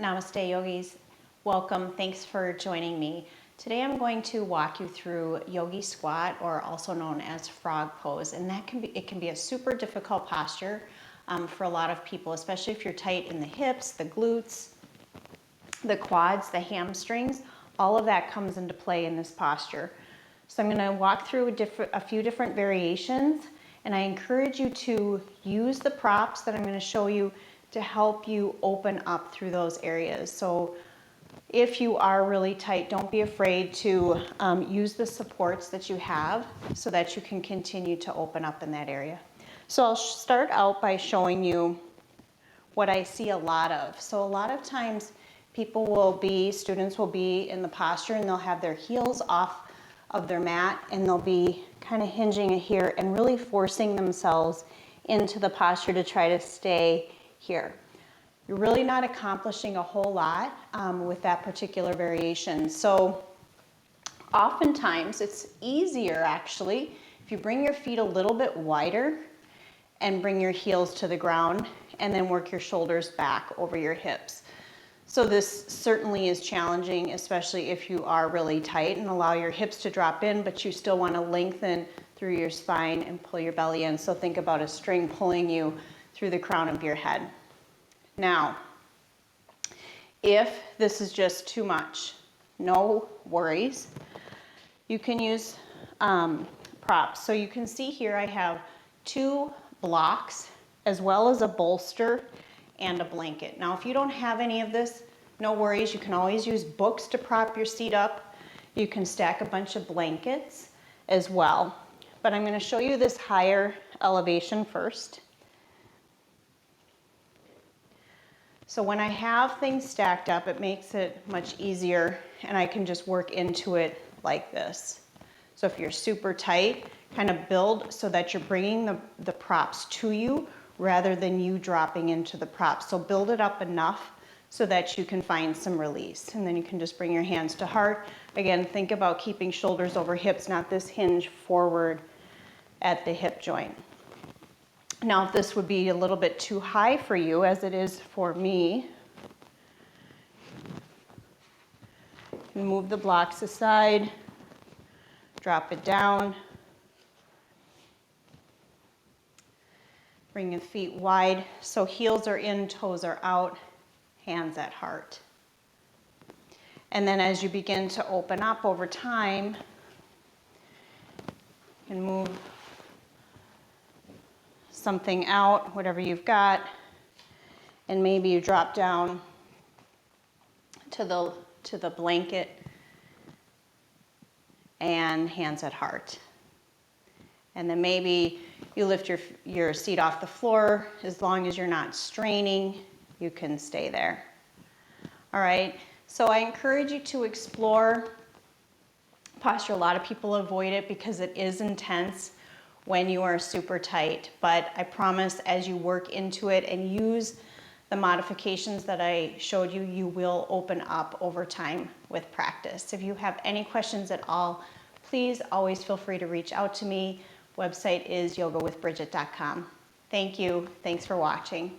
Namaste yogis, welcome, thanks for joining me. Today I'm going to walk you through Yogi Squat, or also known as frog pose, and it can be a super difficult posture for a lot of people, especially if you're tight in the hips, the glutes, the quads, the hamstrings. All of that comes into play in this posture. So I'm going to walk through a few different variations, and I encourage you to use the props that I'm going to show you to help you open up through those areas. So if you are really tight, don't be afraid to use the supports that you have so that you can continue to open up in that area. So I'll start out by showing you what I see a lot of. So a lot of times students will be in the posture and they'll have their heels off of their mat and they'll be kind of hinging here and really forcing themselves into the posture to try to stay here. You're really not accomplishing a whole lot with that particular variation. So oftentimes it's easier actually if you bring your feet a little bit wider and bring your heels to the ground and then work your shoulders back over your hips. So this certainly is challenging, especially if you are really tight, and allow your hips to drop in, but you still want to lengthen through your spine and pull your belly in. So think about a string pulling you through the crown of your head. Now, if this is just too much, no worries. You can use props. So you can see here I have 2 blocks as well as a bolster and a blanket. Now, if you don't have any of this, no worries. You can always use books to prop your seat up. You can stack a bunch of blankets as well. But I'm going to show you this higher elevation first. So when I have things stacked up, it makes it much easier and I can just work into it like this. So if you're super tight, kind of build so that you're bringing the props to you rather than you dropping into the props. So build it up enough so that you can find some release. And then you can just bring your hands to heart. Again, think about keeping shoulders over hips, not this hinge forward at the hip joint. Now, if this would be a little bit too high for you, as it is for me, you can move the blocks aside, drop it down, bring your feet wide, so heels are in, toes are out, hands at heart. And then as you begin to open up over time, you can move something out, whatever you've got, and maybe you drop down to the blanket and hands at heart. And then maybe you lift your seat off the floor. As long as you're not straining, you can stay there. All right, so I encourage you to explore posture. A lot of people avoid it because it is intense when you are super tight, but I promise as you work into it and use the modifications that I showed you, you will open up over time with practice. If you have any questions at all, please always feel free to reach out to me. Website is yogawithbridget.com. Thank you. Thanks for watching.